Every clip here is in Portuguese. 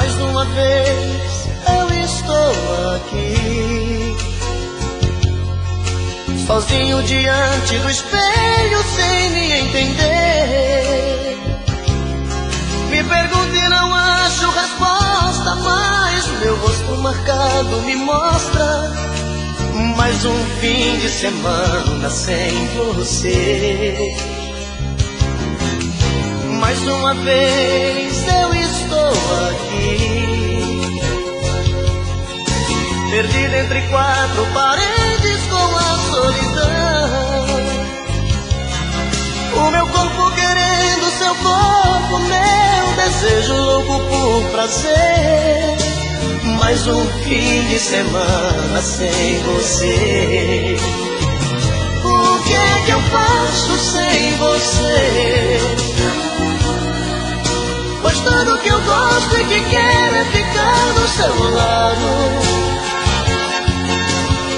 Mais uma vez eu estou aqui, sozinho diante do espelho, sem me entender. Me pergunto e não acho resposta, mas meu rosto marcado me mostra mais um fim de semana sem você. Mais uma vez eu estou aqui, perdido entre quatro paredes com a solidão. O meu corpo querendo seu corpo, meu desejo louco por prazer. Mais um fim de semana sem você. O que é que eu faço sem você? Pois tudo que eu gosto e que quero é ficar do seu lado.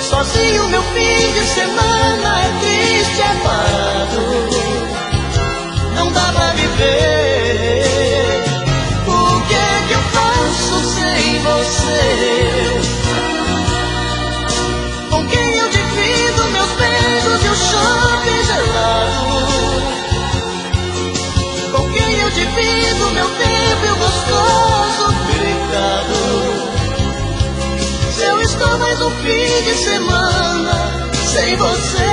Sozinho meu fim de semana é triste, é parado. Não dá pra viver. O que é que eu faço sem você? Com quem eu divido meus beijos e o shopping gelado? Com quem eu divido meu tempo e o gostoso pecado? Se eu estou mais um fim de semana sem você.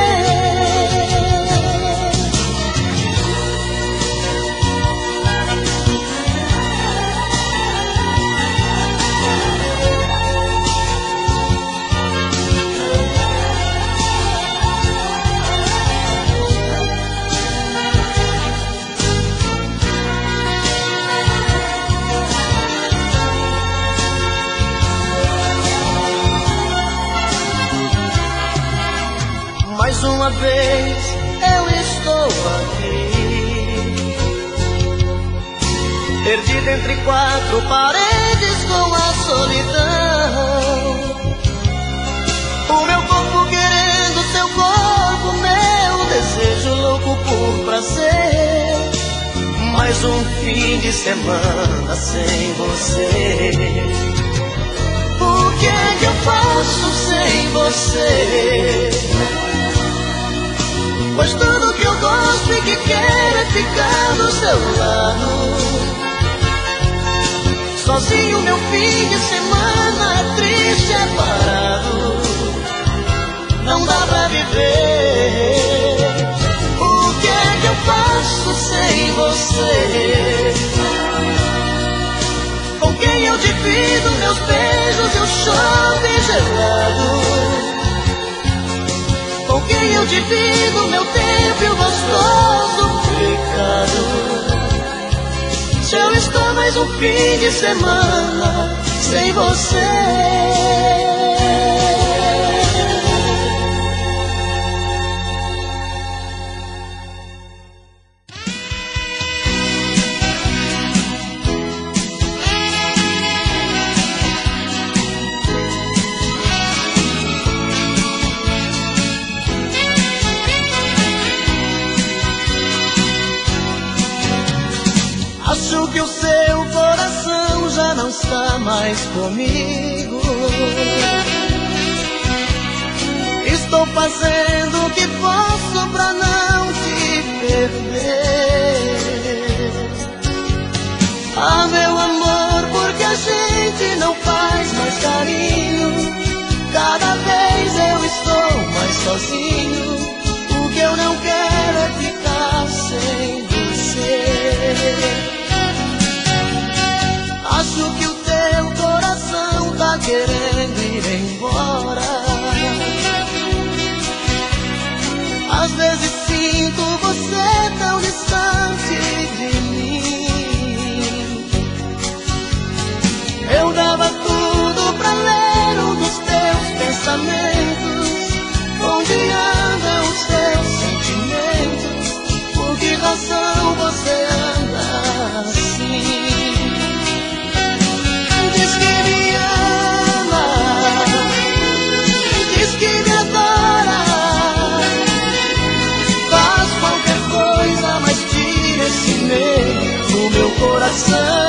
Mais uma vez eu estou aqui, perdido entre quatro paredes com a solidão. O meu corpo querendo seu corpo, meu desejo louco por prazer. Mais um fim de semana sem você. O que é que eu faço sem você? Pois tudo que eu gosto e que quero é ficar do seu lado. Sozinho meu fim de semana é triste, é parado. Não dá pra viver. O que é que eu faço sem você? Com quem eu divido meus beijos e o shopping gelado? Com quem eu divido meu tempo e o gostoso pecado? Se eu estou mais um fim de semana sem você. Acho que o seu coração já não está mais comigo. Estou fazendo o que posso pra não te perder. Ah, meu amor, porque a gente não faz mais carinho. Cada vez eu estou mais sozinho. O que eu não quero é ficar sem você. Acho que o teu coração tá querendo ir embora. Às vezes sinto você tão distante de mim. Eu dava tudo pra ler um dos teus pensamentos. Onde andam os teus sentimentos? Por que razão você anda assim? Diz que me ama, diz que me adora. Faz qualquer coisa, mas tira esse medo do meu coração.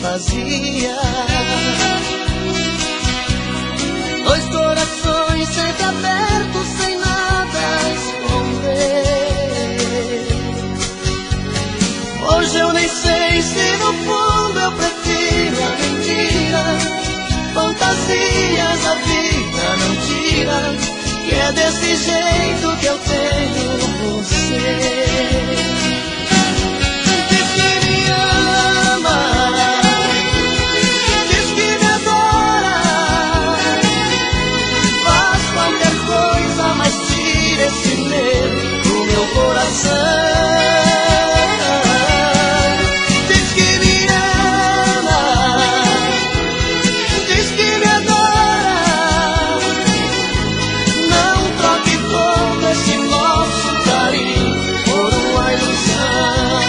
fazia. Dois corações sempre abertos, sem nada a esconder. Hoje eu nem sei se no fundo eu prefiro a mentira. Fantasias a vida não tira, que é desse jeito que eu tenho você. Diz que me ama, diz que me adora, faz qualquer coisa, mas tira esse medo do meu coração. Diz que me ama, diz que me adora, não troque todo esse nosso carinho por uma ilusão.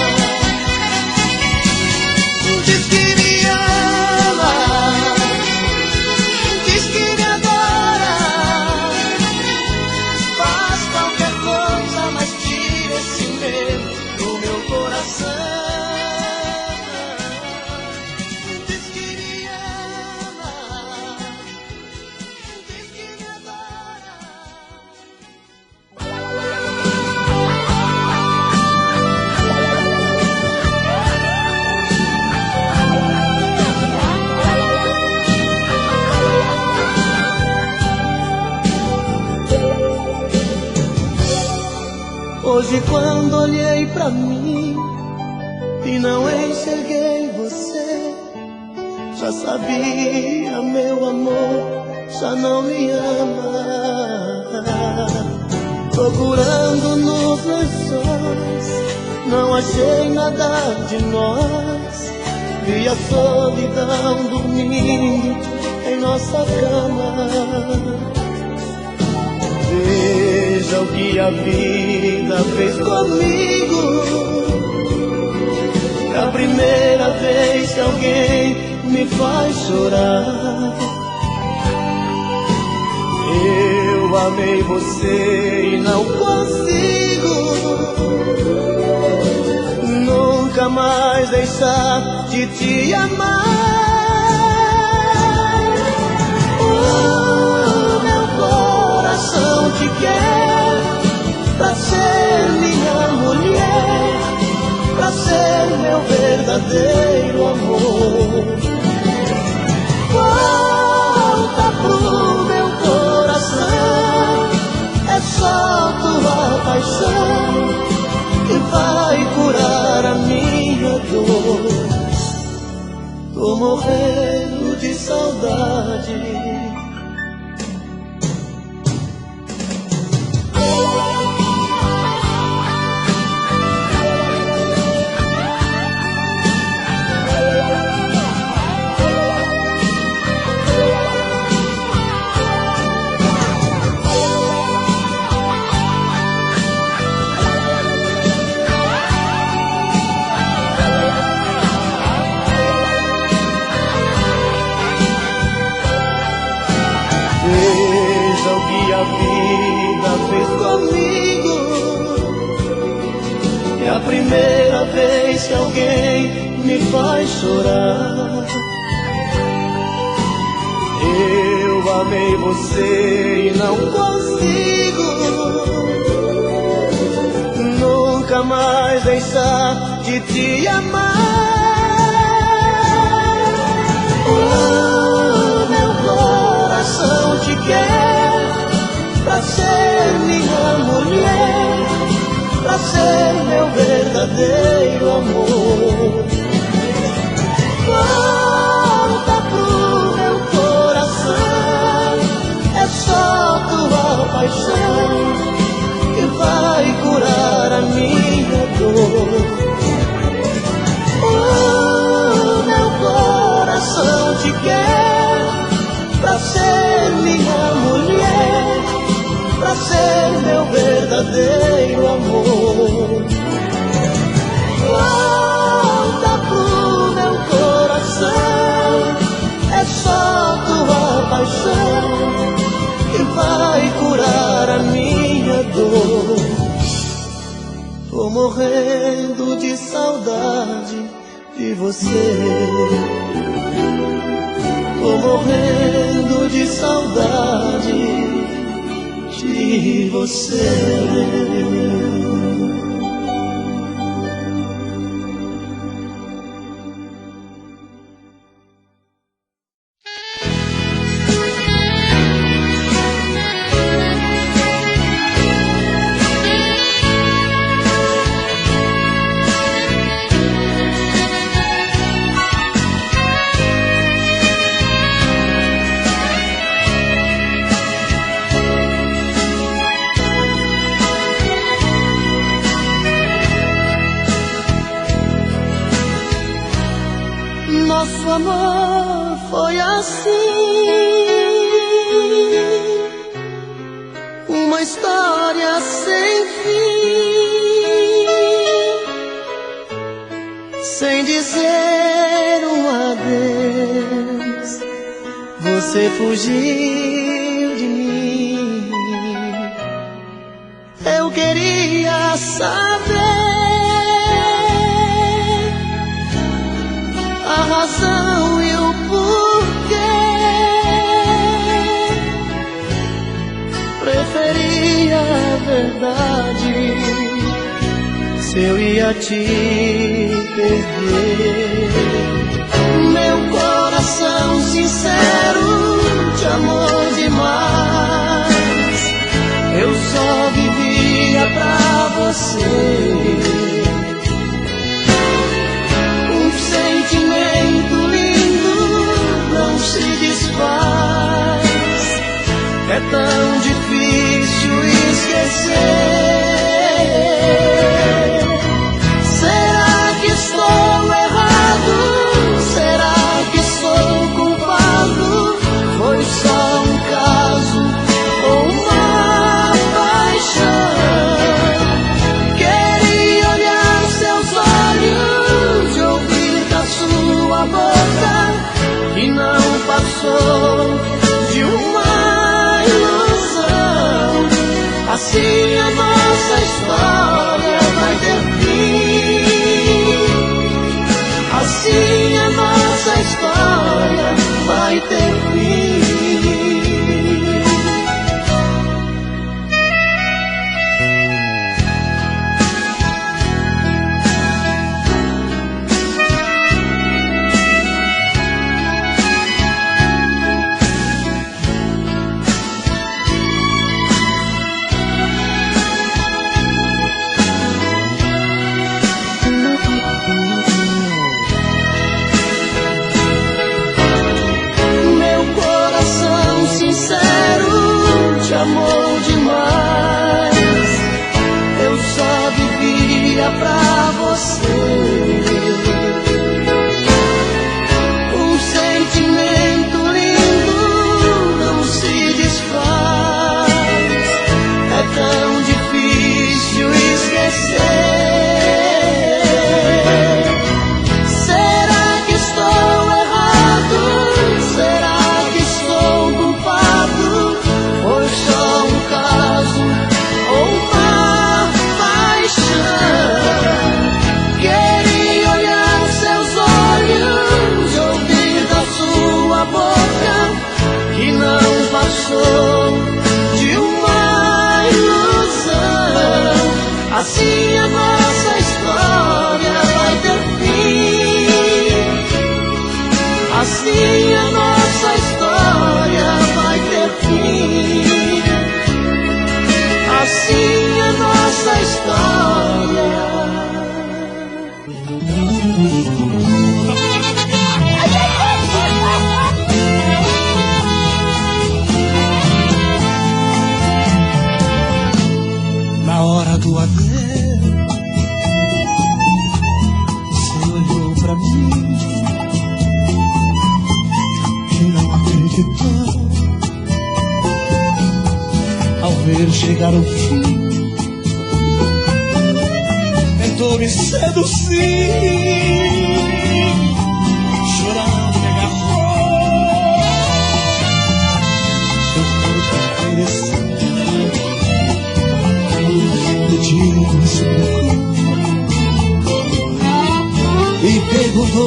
Diz que me ama, diz que me adora, faz qualquer coisa, mas tira esse medo do meu coração. Diz que me ama, diz que me adora. Hoje quando olhei pra mim e não enxerguei você, já sabia, meu amor, já não me ama. Procurando nos lençóis, não achei nada de nós. Vi a solidão dormindo em nossa cama. Veja o que a vida fez comigo. É a primeira vez que alguém me faz chorar. Eu amei você e não consigo nunca mais deixar de te amar. Meu coração te quer pra ser minha mulher, pra ser meu verdadeiro amor. Volta pro meu coração, é só tua paixão que vai curar a minha dor. Tô morrendo de saudade. Veja o que a vida fez comigo. É a primeira vez que alguém me faz chorar. Eu amei você e não consigo nunca mais deixar de te amar. Meu coração te quer pra ser minha mulher, pra ser meu verdadeiro amor. Volta pro meu coração, é só tua paixão que vai curar a minha dor. Meu coração te quer pra ser minha mulher, pra ser meu verdadeiro amor. Volta pro meu coração, é só tua paixão que vai curar a minha dor. Tô morrendo de saudade de você. Tô morrendo de saudade de você. Nosso amor foi assim, uma história sem fim, sem dizer um adeus, você fugiu de mim. Eu queria saber a razão e o porquê. Preferia a verdade se eu ia te perder. Meu coração sincero te amou demais, eu só vivia pra você. Sentimento lindo não se desfaz, é tão difícil esquecer. Será que estou errado? Será que sou culpado? Foi só um caso ou uma paixão? Queria olhar seus olhos, sua boca, que não passou de uma ilusão. Assim a nossa história vai ter fim. Assim a nossa história vai ter fim. Amor demais, eu só vivia pra você. Um sentimento lindo não se desfaz, é tão difícil esquecer. Será que estou errado? Será que sou culpado? Foi só um caso ou uma paixão? Queria olhar seus olhos, ouvir da sua boca, que não passou de uma ilusão. Assim a nossa história vai ter fim. Assim a nossa história vai ter fim. Assim a nossa história. Na hora do adeus, você olhou pra mim e não acreditou ao ver chegar o fim. Tentou me seduzir, chorando me agarrou, seu corpo ofereceu, pediu me explicou e perguntou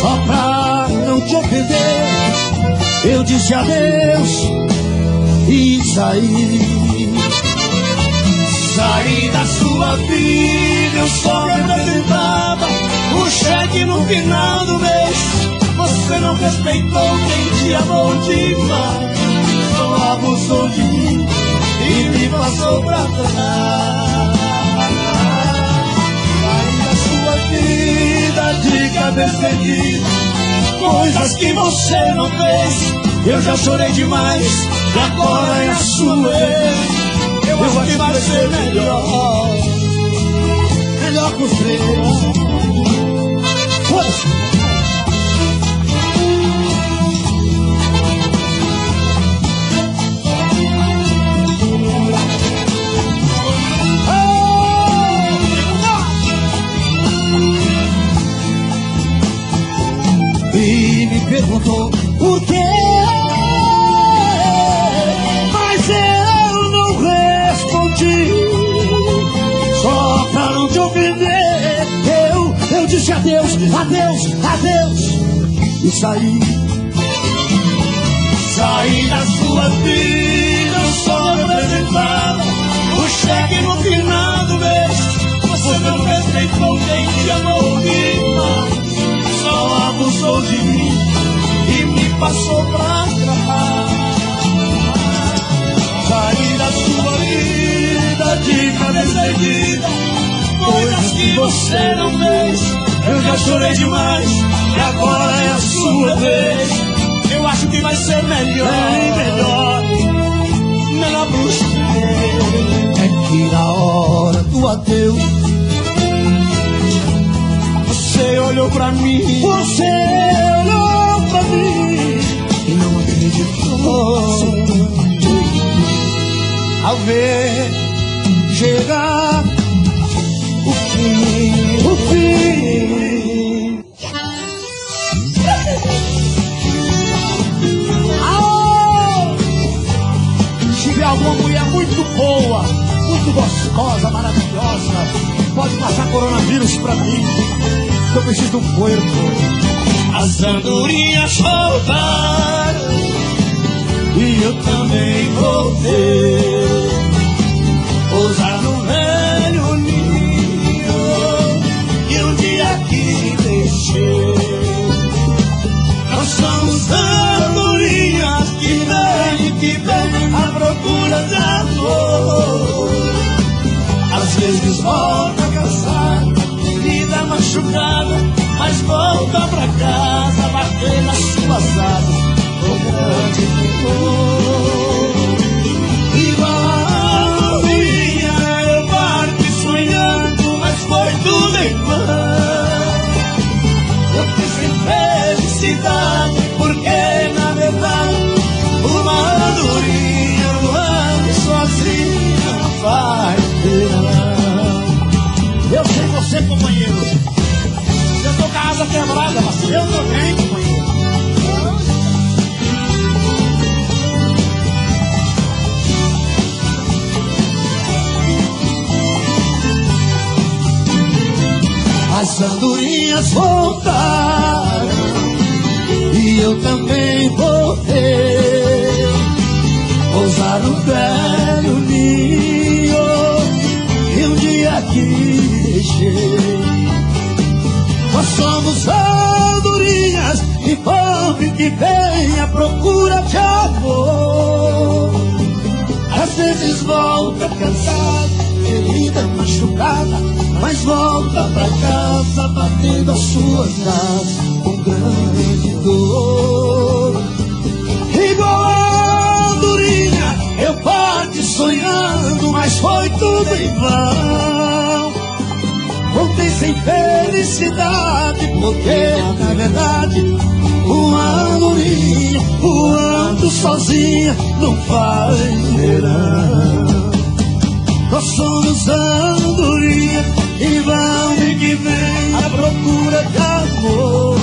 Só pra não te ofender, eu disse adeus e saí. Saí da sua vida, eu só representava o cheque no final do mês. Você não respeitou quem te amou demais, só abusou de mim e me passou pra trás. Saí da sua vida de cabeça erguida, coisas que você não fez. Eu já chorei demais e agora é a sua vez. Eu acho que vai ser melhor, melhor com os três. Força! E me perguntou por quê, mas eu não respondi. Só pra não te ofender, eu disse adeus, adeus, adeus e saí. Saí da sua vida, eu só representava o cheque no final do mês. Você não respeitou quem te amou demais, só abusou de mim e me passou pra trás. Saí da sua vida de cabeça erguida, coisas que você não fez. Eu já chorei demais e agora é a sua vez. Eu acho que vai ser melhor, melhor pro você. É que na hora do adeus você olhou pra mim, e não acreditou ao ver chegar o fim. Se tiver alguma mulher muito boa, muito gostosa, maravilhosa, pode passar coronavírus pra mim, eu preciso de um corpo. As andorinhas voltaram e eu também voltei. Pousar no velho ninho e um dia aqui deixei. Nós somos andorinhas que vem à procura de amor. Às vezes volta cansada, ferida machucada, mas volta pra casa, bater nas suas asas com grande temor. Igual a andorinha eu parti sonhando, mas foi tudo em vão. Eu quis felicidade, porque na verdade uma andorinha voando sozinha não faz verão. Eu sei você, companheiro. Eu tô com a asa quebrada, mas eu também, companheiro. As andorinhas voltaram e eu também voltei. Pousar no velho ninho e um dia aqui deixei. Nós somos andorinhas e fome que vem à procura de amor. Às vezes volta cansada, ferida, machucada, mas volta pra casa batendo as suas asas com grande dor. Igual a andorinha eu parti sonhando, mas foi tudo em vão. Voltei sem felicidade, porque na verdade uma andorinha voando sozinha não faz verão. Nós somos andorinha e vão e que vem à procura de amor.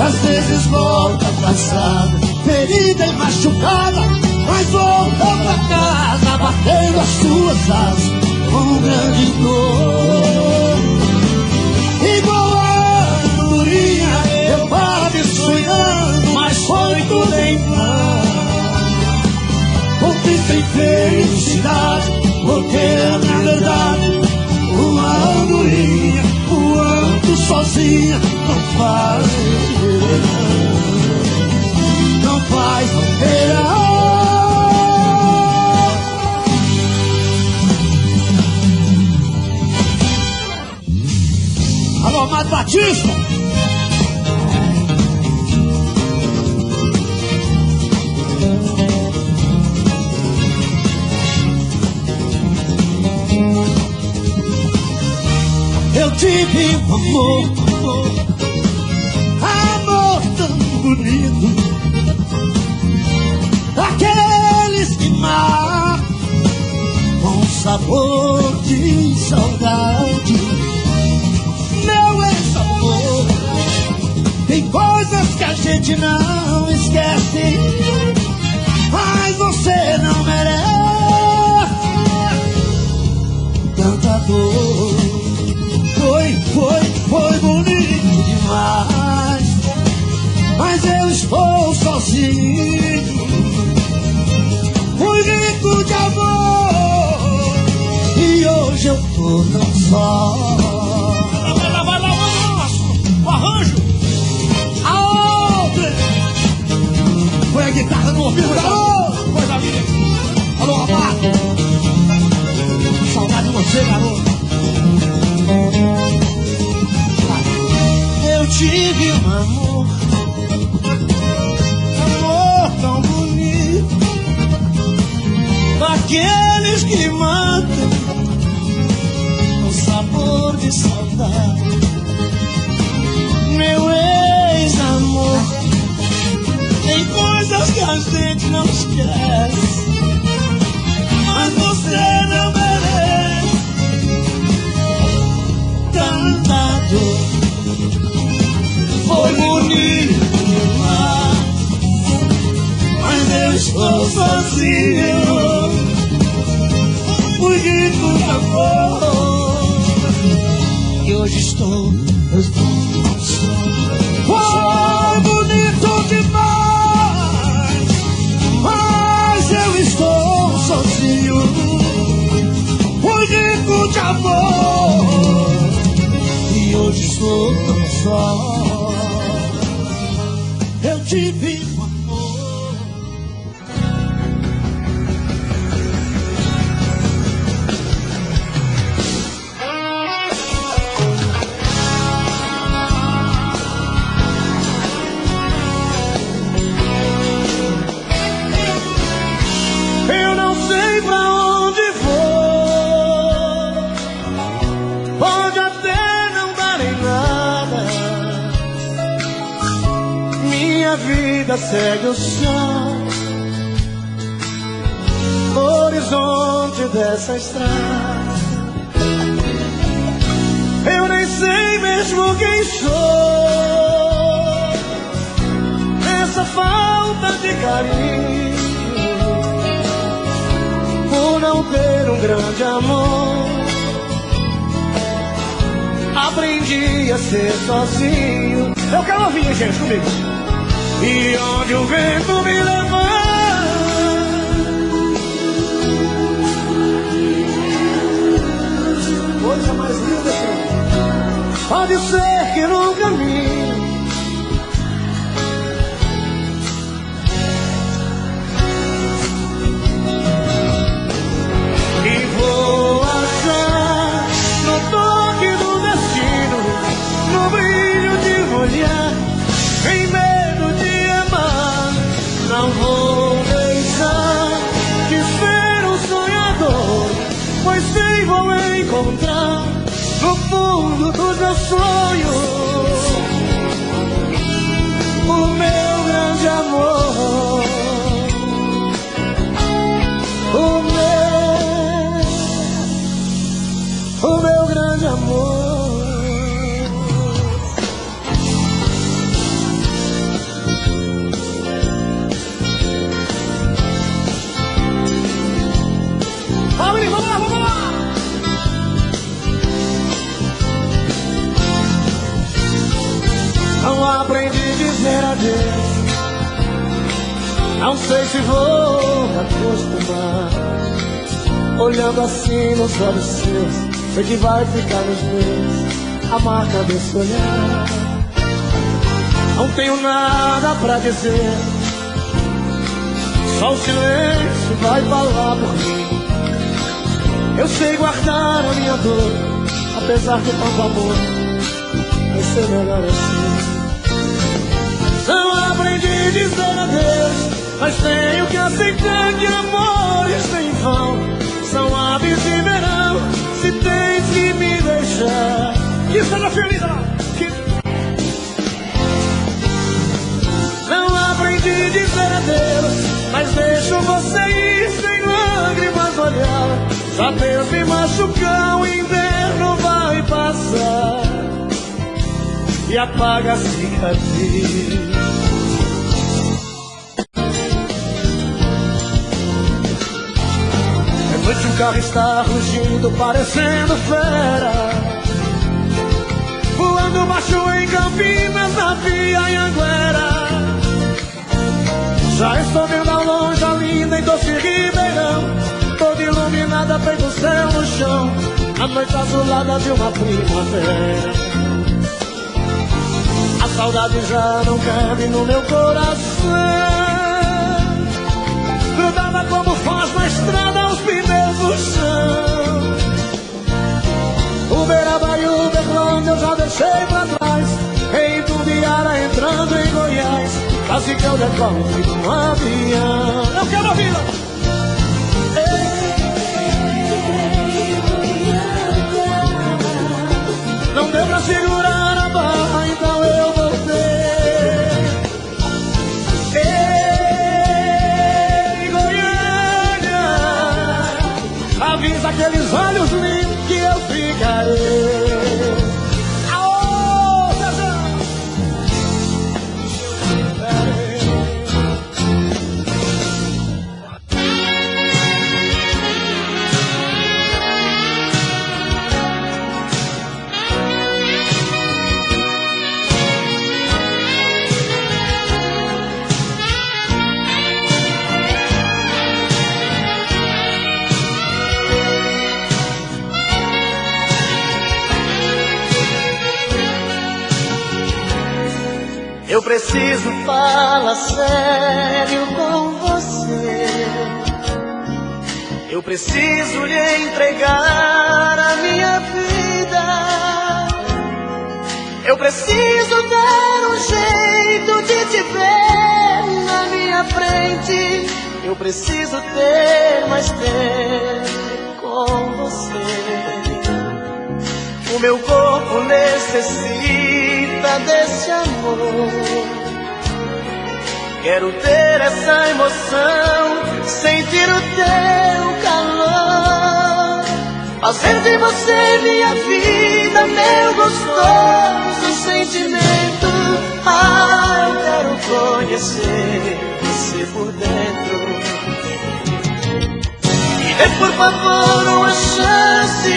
Às vezes volta cansada, ferida e machucada, mas volta pra casa batendo as suas asas com grande dor. Igual a andorinha Não faz bobeira. Alô, Amado Batista. Eu tive um amor tão bonito, aqueles que matam com sabor de saudade. Meu ex-amor, tem coisas que a gente não esquece, mas você não merece tanta dor. Foi bonito demais, mas eu estou sozinho. Fui rico de amor e hoje eu tô tão só. Vai lá, o arranjo. Aonde? Foi a guitarra no ouvido, garoto. Coisa linda. Alô, rapaz. Saudade de você, garoto. Eu tive um amor tão bonito, daqueles que matam com sabor de saudade. Meu ex-amor, tem coisas que a gente não esquece, mas você não merece tanta dor. Foi bonito demais, mas eu estou sozinho. Fui rico de amor e hoje estou só. Foi bonito demais, mas eu estou sozinho. Fui rico de amor e hoje estou tão só. Eu tive um amor. Eu não sei pra onde vou, pode até não dar em nada. Minha vida segue o chão, horizonte dessa estrada. Eu nem sei mesmo quem sou, essa falta de carinho, por não ter um grande amor, aprendi a ser sozinho. Eu quero ouvir, gente, comigo. E onde o vento me levar, coisa mais linda, gente. Pode ser que no caminho e vou achar no toque do destino, no brilho de um olhar, em medo de amar. Não vou deixar de ser um sonhador, pois sei vou encontrar no fundo dos meus sonhos o meu grande amor, o meu grande amor. Vamos lá, vamos lá! Não aprendi a dizer adeus, não sei se vou me acostumar. Olhando assim nos olhos seus, sei que vai ficar nos meus a marca desse olhar. Não tenho nada pra dizer, só o silêncio vai falar por mim. Eu sei guardar a minha dor, apesar de tanto amor, vai ser melhor assim. Não aprendi a dizer adeus, mas tenho que aceitar que amores sem vão são aves de verão. Se tens que me deixar, Que seja feliz, lá. não aprendi a dizer adeus, mas deixo você ir sem lágrimas no olhar. Já Deus me machucar, o inverno vai passar e apaga a cicatriz. É noite, um carro está rugindo, parecendo fera, voando baixo em Campinas, na Via Anhanguera. Já estou vendo ao longe a linda e doce Ribeirão, toda iluminada, feito o céu no chão, a noite azulada de uma primavera. A saudade já não cabe no meu coração, grudada como faz na estrada os pneus no chão. Uberaba e Uberlândia eu já deixei pra trás, em Tumbiara entrando em Goiás, quase que eu decolo feito um avião. Eu quero a vida. Não deu pra segurar a barra, então eu voltei. Ei, Goiânia, avisa aqueles olhos lindos que eu ficarei. Aô, Zezé. Eu preciso falar sério com você. Eu preciso lhe entregar a minha vida. Eu preciso dar um jeito de te ver na minha frente. Eu preciso ter mais tempo com você. O meu corpo necessita desse amor. Quero ter essa emoção, sentir o teu calor, fazer de você minha vida, meu gostoso sentimento. Ah, eu quero conhecer você por dentro. Me dê por favor uma chance,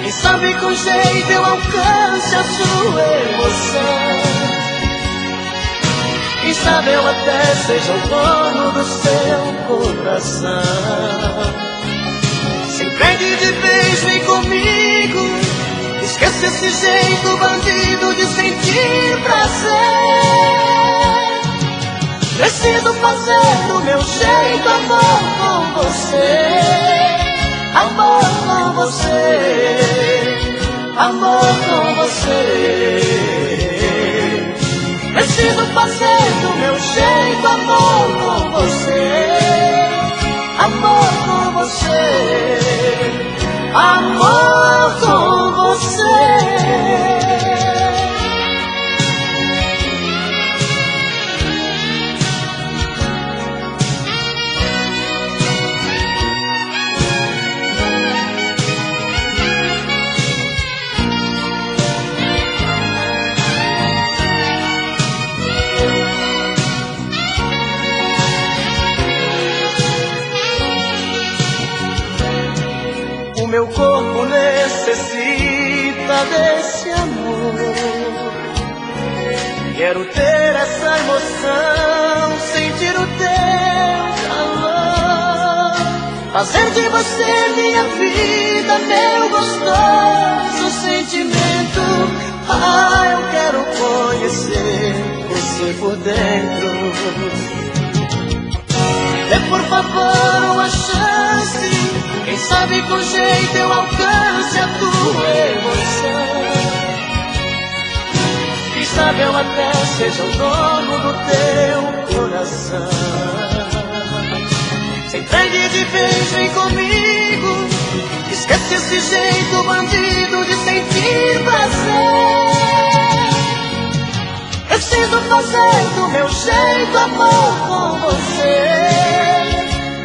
quem sabe com jeito eu alcance a sua emoção. Quem sabe eu até seja o dono do seu coração. Se pede de vez, vem comigo, esquece esse jeito bandido de sentir prazer. Preciso fazer do meu jeito amor com você. Amor com você, amor com você. Preciso fazer do meu jeito amor com você. Amor com você, amor com você. Meu corpo necessita desse amor. Quero ter essa emoção, sentir o teu calor, fazer de você minha vida, meu gostoso sentimento. Ah, eu quero conhecer você você por dentro. Dê por favor uma chance, quem sabe com jeito eu alcance a tua emoção. Quem sabe eu até seja o dono do teu coração. Se entregue de vez, vem comigo, esquece esse jeito bandido de sentir prazer. Eu preciso fazer do meu jeito amor com você.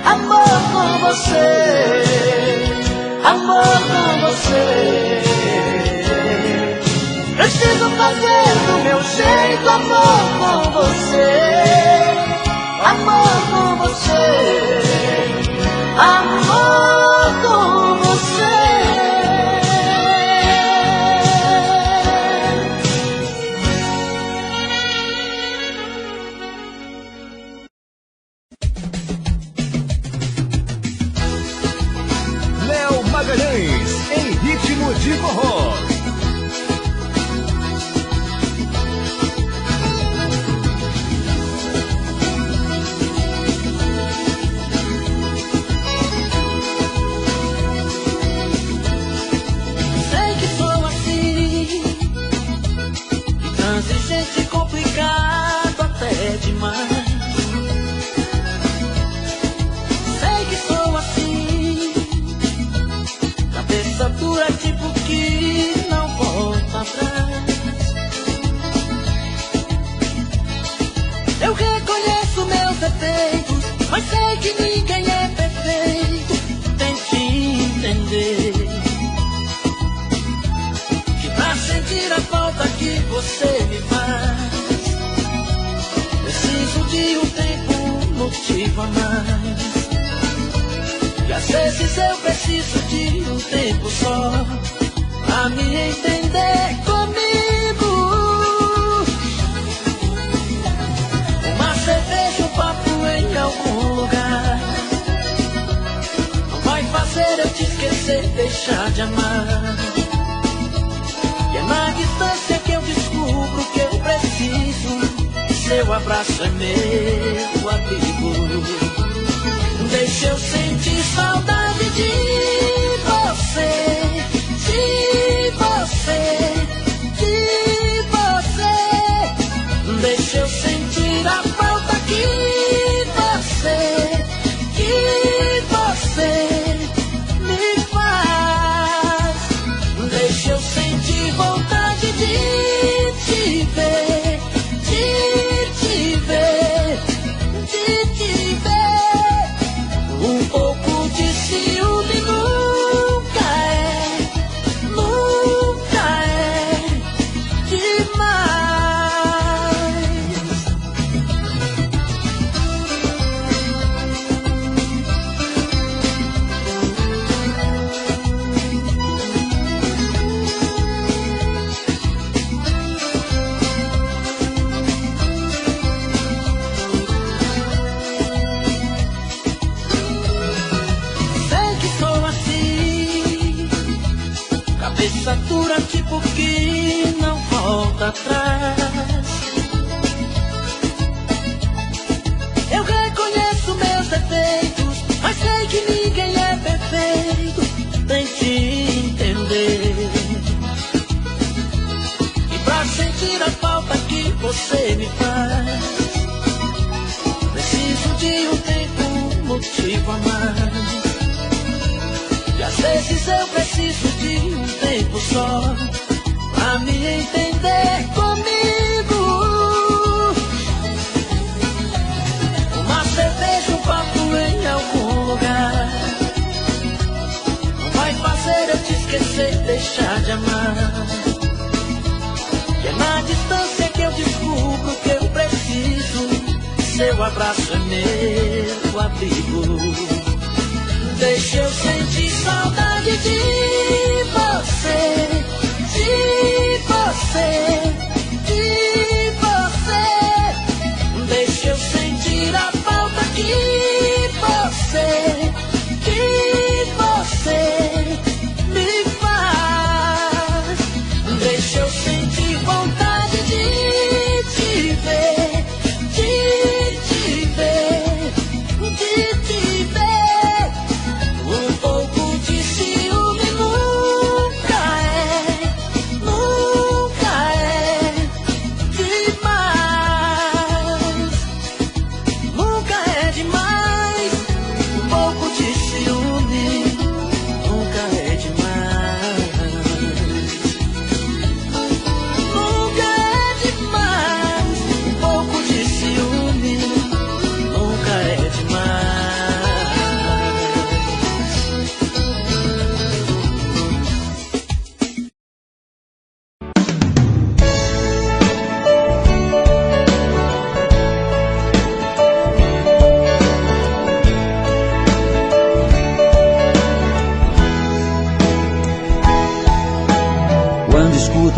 Amor com você, amor com você. Preciso fazer do meu jeito amor com você. Amor com você, amor com você. Léo Magalhães, em ritmo de forró. Sei que sou assim, intransigente, complicado até demais. Sei que sou assim, cabeça dura, tipo que não volta atrás. Eu reconheço meus defeitos, mas sei que ninguém é perfeito. Tente entender que pra sentir a falta que você me faz, preciso de um tempo, motivo a mais. E às vezes eu preciso de um tempo só pra me entender comigo. Uma cerveja, um papo em algum lugar não vai fazer eu te esquecer, deixar de amar. E é na distância que eu descubro que eu preciso. Seu abraço é meu abrigo. Deixa eu sentir saudade de você, de você, de você. Deixa eu sentir a falta que você me faz. Deixa eu sentir vontade de te ver, de te ver, de te ver. Um pouco de ciúme nunca é demais. Sei que sou assim, cabeça dura, tipo que não volta atrás. Eu reconheço meus defeitos, mas sei que ninguém é perfeito. Tente entender e pra sentir a falta que você me faz, preciso de um tempo, motivo a mais. E às vezes eu preciso de um tempo só pra me entender comigo. Uma cerveja, um papo em algum lugar não vai fazer eu te esquecer, deixar de amar. E é na distância que eu descubro que eu preciso. Seu abraço é meu abrigo. Deixa eu sentir saudade de você, de você, de você. Deixa eu sentir a falta que você me faz. Deixa eu sentir vontade de te ver,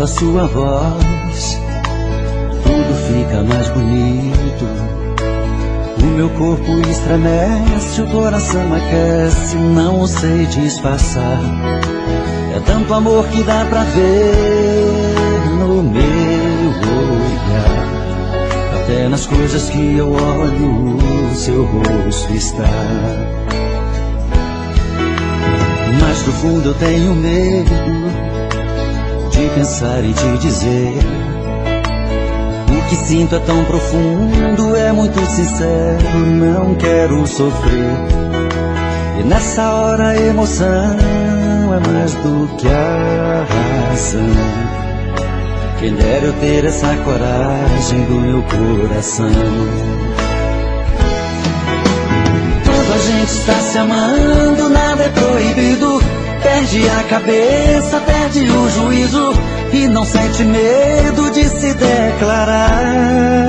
escuto a sua voz, tudo fica mais bonito. O meu corpo estremece, o coração aquece, não o sei disfarçar. É tanto amor que dá pra ver no meu olhar. Até nas coisas que eu olho, o seu rosto está. Mas no fundo eu tenho medo de pensar em te dizer. O que sinto é tão profundo, é muito sincero, não quero sofrer. E nessa hora a emoção é mais do que a razão. Quem dera eu ter essa coragem do meu coração. Quando a gente está se amando, nada é proibido. Perde a cabeça, perde o juízo e não sente medo de se declarar.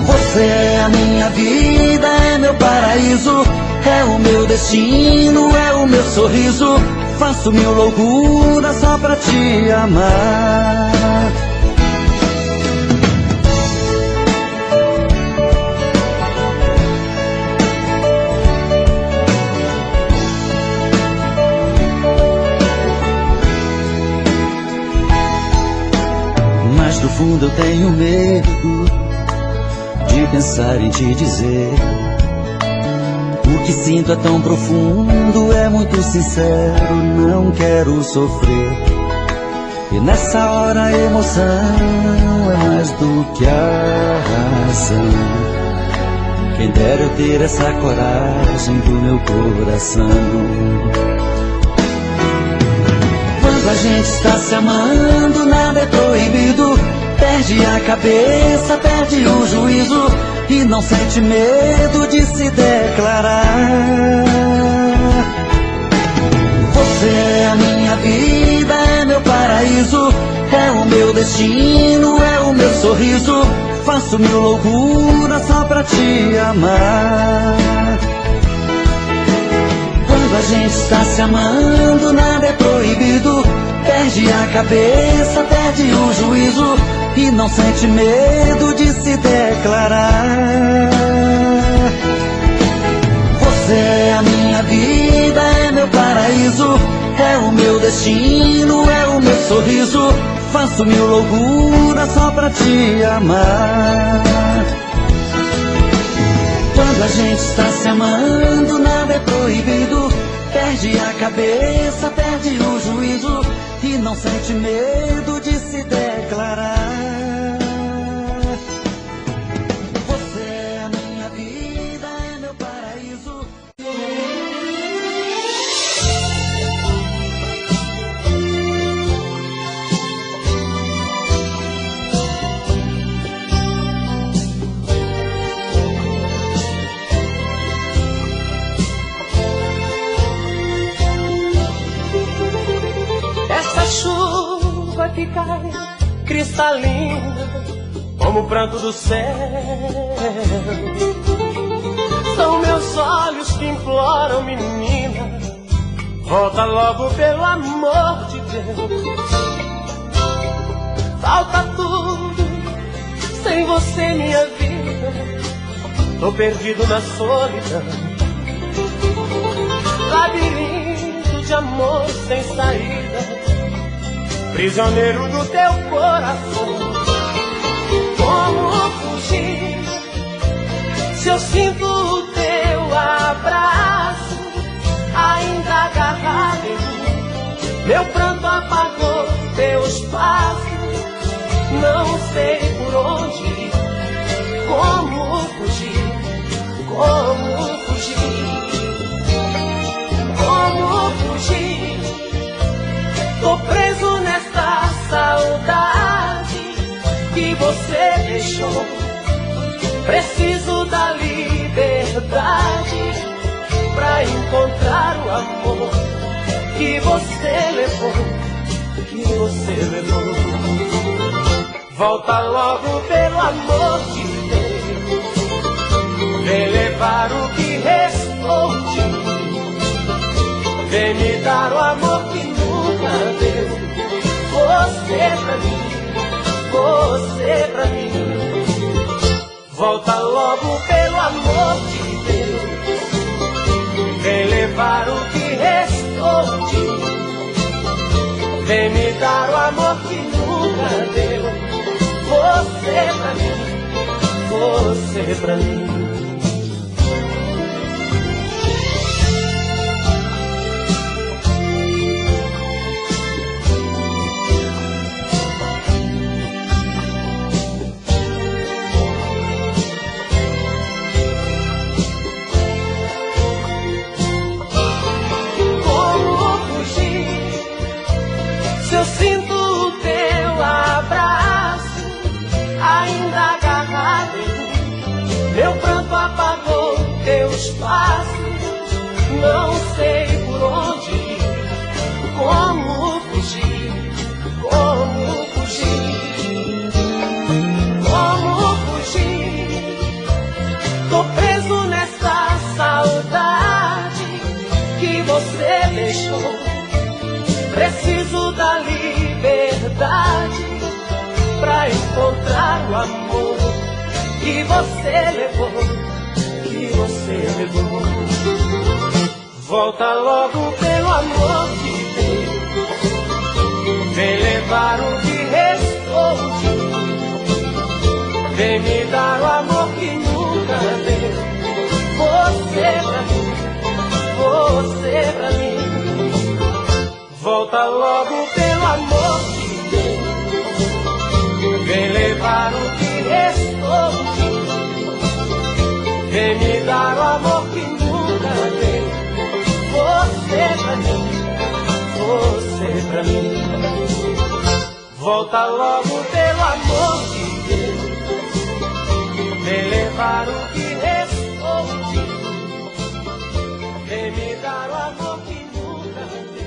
Você é a minha vida, é meu paraíso, é o meu destino, é o meu sorriso. Faço mil loucuras só pra te amar. Mas no fundo eu tenho medo de pensar em te dizer. O que sinto é tão profundo, é muito sincero, não quero sofrer. E nessa hora a emoção é mais do que a razão. Quem dera eu ter essa coragem do meu coração. Quando a gente está se amando, nada é proibido. Perde a cabeça, perde o juízo e não sente medo de se declarar. Você é a minha vida, é meu paraíso, é o meu destino, é o meu sorriso. Faço mil loucuras só pra te amar. Quando a gente está se amando, nada é proibido. Perde a cabeça, perde o juízo e não sente medo de se declarar. Você é a minha vida, é meu paraíso, é o meu destino, é o meu sorriso. Faço mil loucuras só pra te amar. Quando a gente está se amando, nada é proibido. Perde a cabeça, perde o juízo e não sente medo de se declarar. Você é a minha vida, é meu paraíso. Essa chuva que cai cristalina como o pranto do céu, são meus olhos que imploram, menina, volta logo pelo amor de Deus. Falta tudo, sem você minha vida, tô perdido na solidão, labirinto de amor sem saída, prisioneiro do teu coração. Como fugir se eu sinto o teu abraço ainda agarrado em mim? Meu pranto apagou teu espaço, não sei por onde ir. Como fugir? Como fugir? Como fugir? Tô preso nesta saudade que você deixou. Preciso da liberdade pra encontrar o amor que você levou, que você levou. Volta logo pelo amor de Deus, vem levar o que restou de mim, vem me dar o amor que nunca deu. você pra mim, você pra mim. Volta logo pelo amor de Deus, vem levar o que restou de mim, vem me dar o amor que nunca deu. Você pra mim, você pra mim. Eu sinto o teu abraço ainda agarrado em mim. Meu pranto apagou teus passos, não sei por onde ir. Como fugir, como fugir, como fugir? Tô preso nessa saudade que você deixou. Preciso da liberdade pra encontrar o amor que você levou, que você levou. Volta logo pelo amor de Deus, vem levar o que restou de mim, vem me dar o amor que nunca deu. Você pra mim, você pra mim. Volta logo pelo amor de Deus, vem levar o que restou de mim, vem me dar o amor que nunca deu. Você pra mim, você pra mim. Volta logo pelo amor de Deus, vem levar o que restou de mim, vem me dar o amor que nunca deu.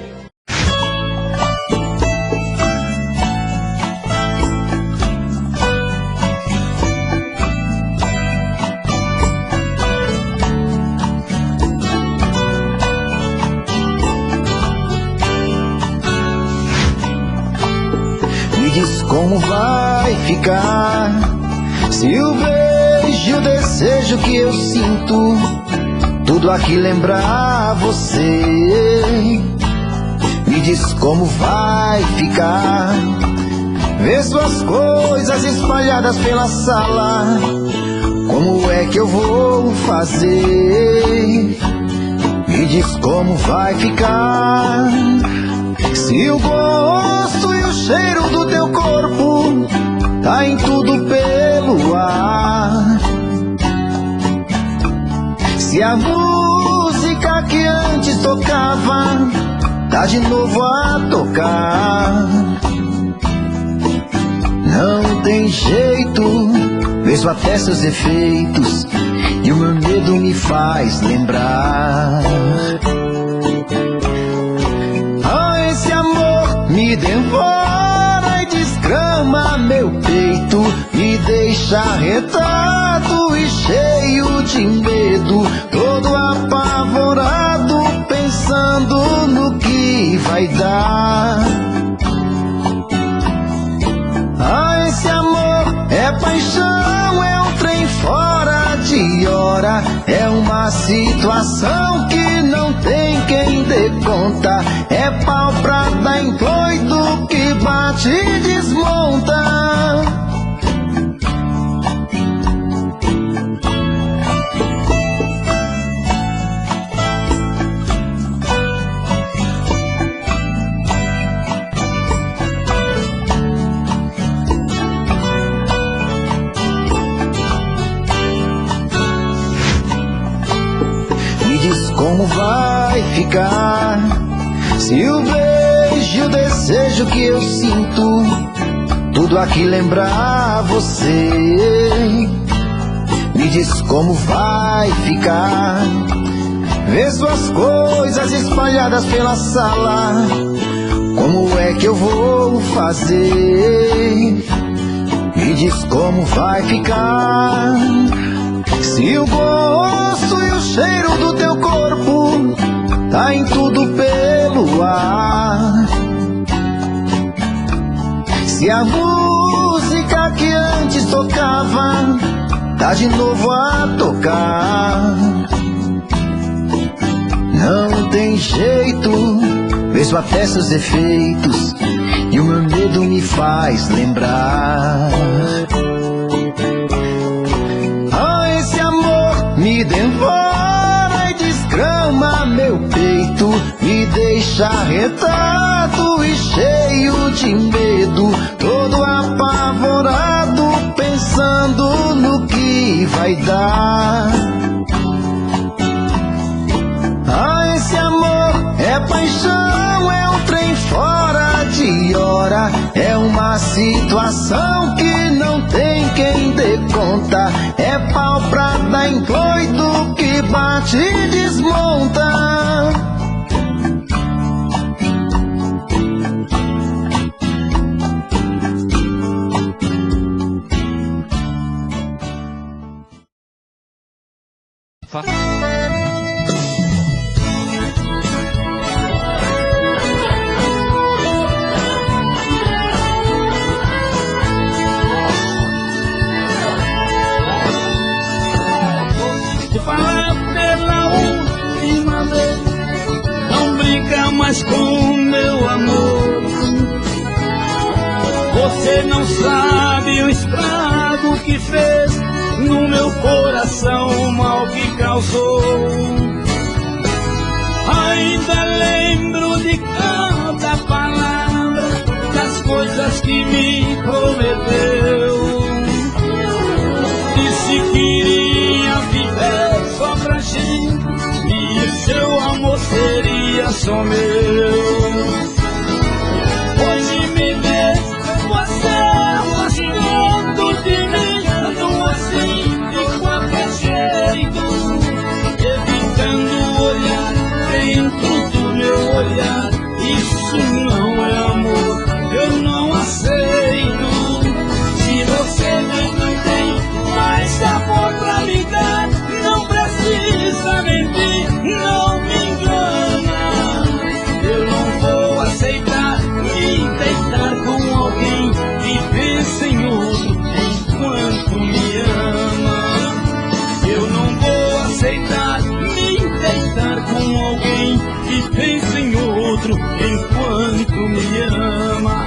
Diz como vai ficar se o beijo e o desejo que eu sinto tudo aqui lembrar você. Me diz como vai ficar ver suas coisas espalhadas pela sala. Como é que eu vou fazer? Me diz como vai ficar se o gosto e o cheiro do teu corpo tá em tudo pelo ar. Se a música que antes tocava tá de novo a tocar. Não tem jeito, vejo até seus efeitos e o meu medo me faz lembrar. Esse amor me devora e desgrama meu peito, me deixa arretado e cheio de medo, todo apavorado, pensando no que vai dar. Esse amor é paixão, é um trem fora de hora, é uma situação que não tem quem dê conta, é pau pra dar em doido que bate e desmonta. Como vai ficar se o beijo e o desejo que eu sinto tudo aqui lembrar você? Me diz como vai ficar ver suas coisas espalhadas pela sala. Como é que eu vou fazer? Me diz como vai ficar se o gosto e o cheiro do teu corpo tá em tudo pelo ar. Se a música que antes tocava tá de novo a tocar, não tem jeito, vejo até seus efeitos e o meu medo me faz lembrar. Ah, esse amor me devora e desgrama meu peito, me deixa retado e cheio de medo, todo apavorado, pensando no que vai dar. Ah, esse amor é paixão, é um trem fora de hora, é uma situação que não tem quem dê conta, é pau pra dar em doido que bate e desmonta. Com meu amor, você não sabe o estrago que fez no meu coração, o mal que causou. Ainda lembro de cada palavra, das coisas que me prometeu. Disse que iria viver só pra gente e o seu amor seria só meu. Hoje me vê você gostando de mim, ando assim de qualquer jeito, evitando olhar dentro do meu olhar. Isso não é amor, eu não aceito. Se você não tem mais amor pra me dar, não precisa mentir, não me engana. Eu não vou aceitar me deitar com alguém que pensa em outro enquanto me ama. Eu não vou aceitar me deitar com alguém que pensa em outro enquanto me ama.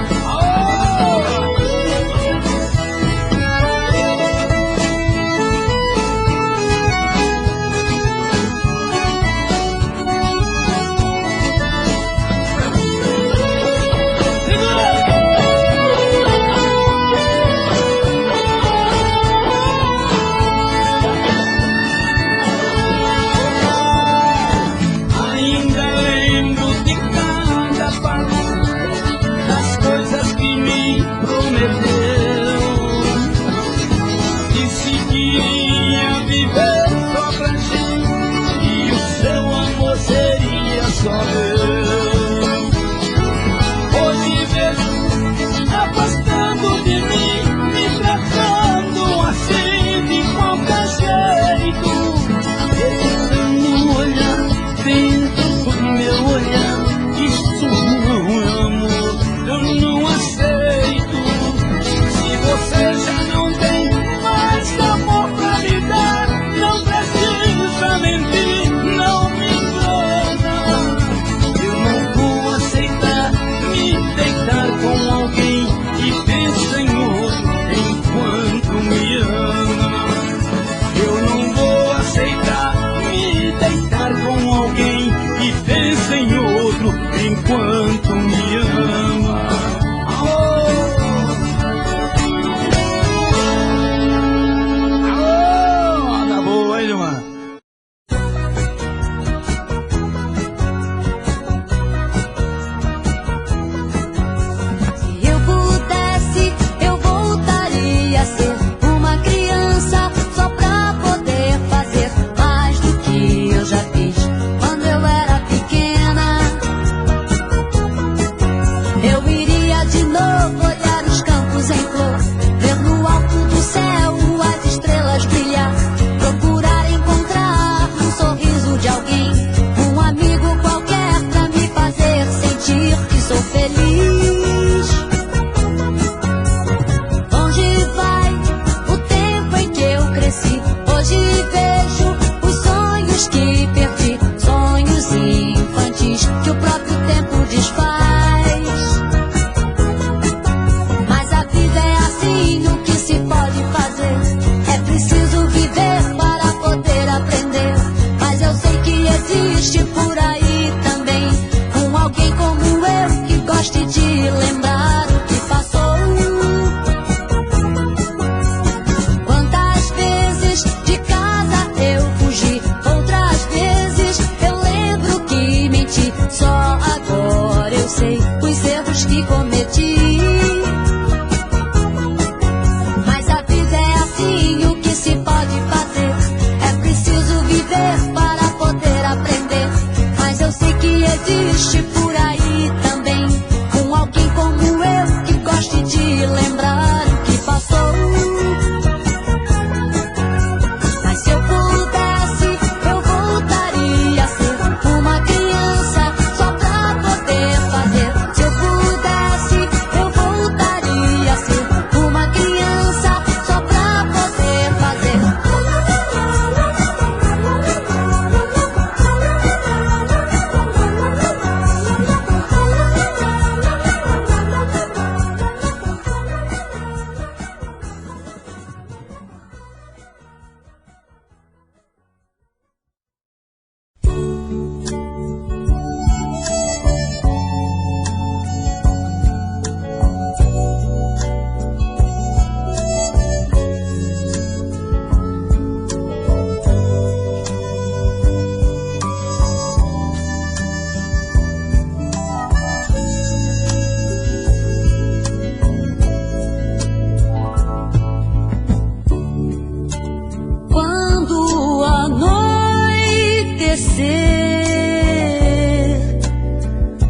amanhecer,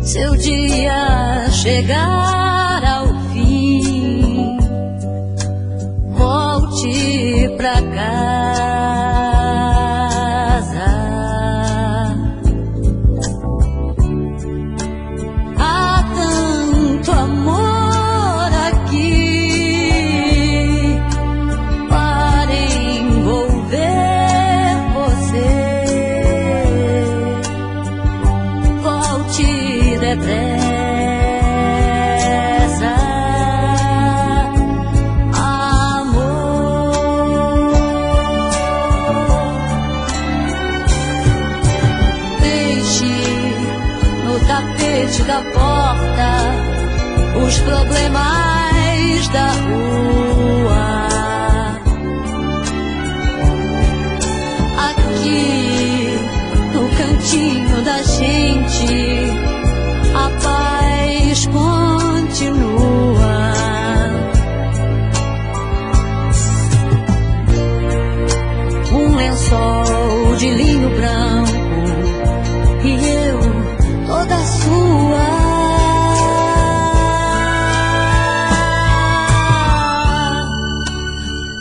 seu dia chegar ao fim, volte pra casa. Há tanto amor aqui para envolver você. Volte depressa, amor. Deixe no tapete da porta os problemas da rua. Aqui no cantinho da gente a paz continua. Um lençol de linho branco e eu toda sua.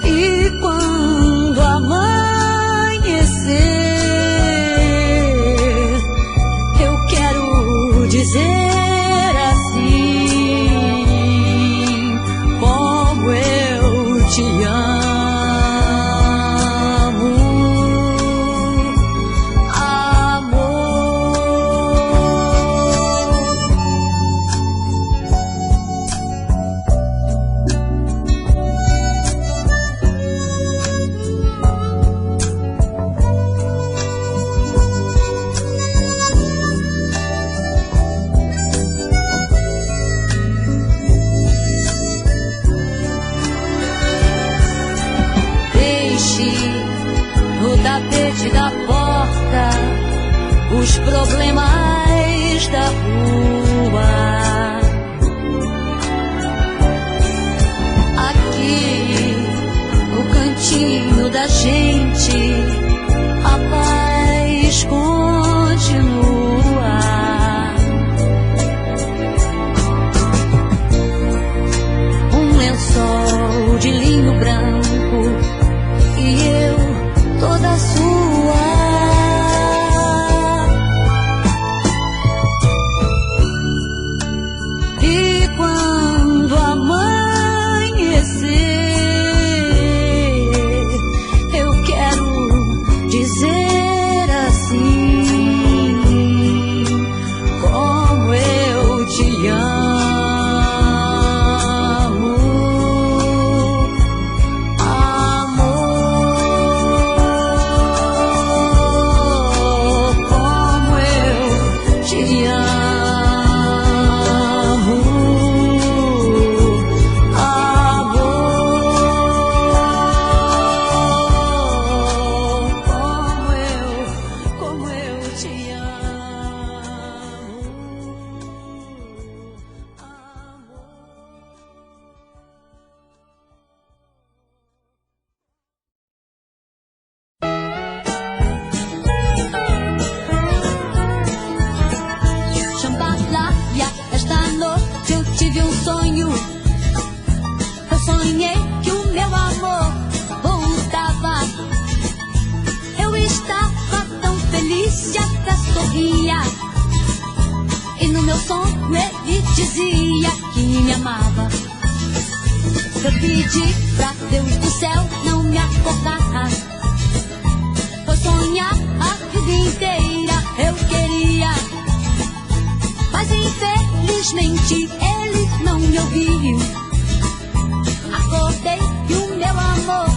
E quando amanhecer, eu quero dizer assim, como eu te amo, amor. Deixe no tapete da porta os problemas da rua. Aqui no cantinho da gente a paz continua. Um lençol de linho branco e eu toda sua. E quando amanhecer, eu quero dizer assim, como eu te amo. Eu sonhei que o meu amor voltava. Eu estava tão feliz e até sorria. E no meu sonho ele dizia que me amava. Eu pedi pra Deus do céu não me acordar, pois sonhar a vida inteira eu queria. Mas infelizmente ele não me ouviu. Acordei e o meu amor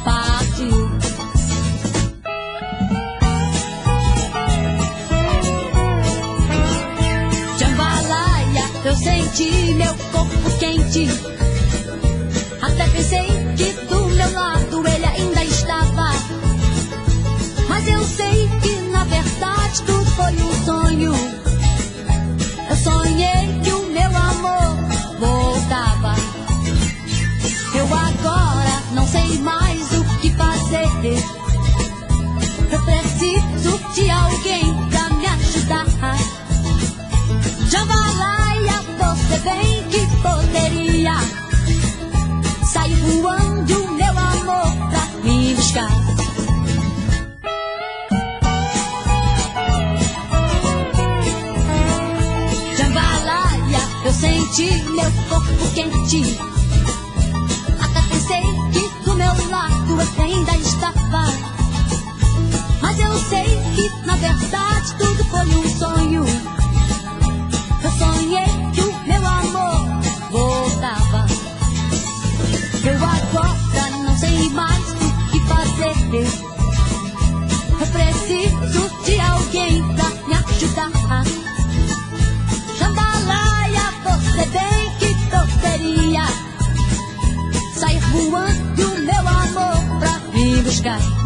partiu. Jambalaya, eu senti meu corpo quente. Até pensei que do meu lado ele ainda estava. Mas eu sei que na verdade tudo foi um sonho. Eu sonhei que o meu amor voltava. Eu agora não sei mais o que fazer. Eu preciso de alguém ti. Até pensei que do meu lado você ainda estava, mas eu sei que na verdade tudo foi um sonho. Eu sonhei que o meu amor voltava. Eu agora não sei mais o que fazer. Eu preciso de alguém pra me ajudar. Jambalaya, você bem que torceria sair voando e o meu amor pra me buscar.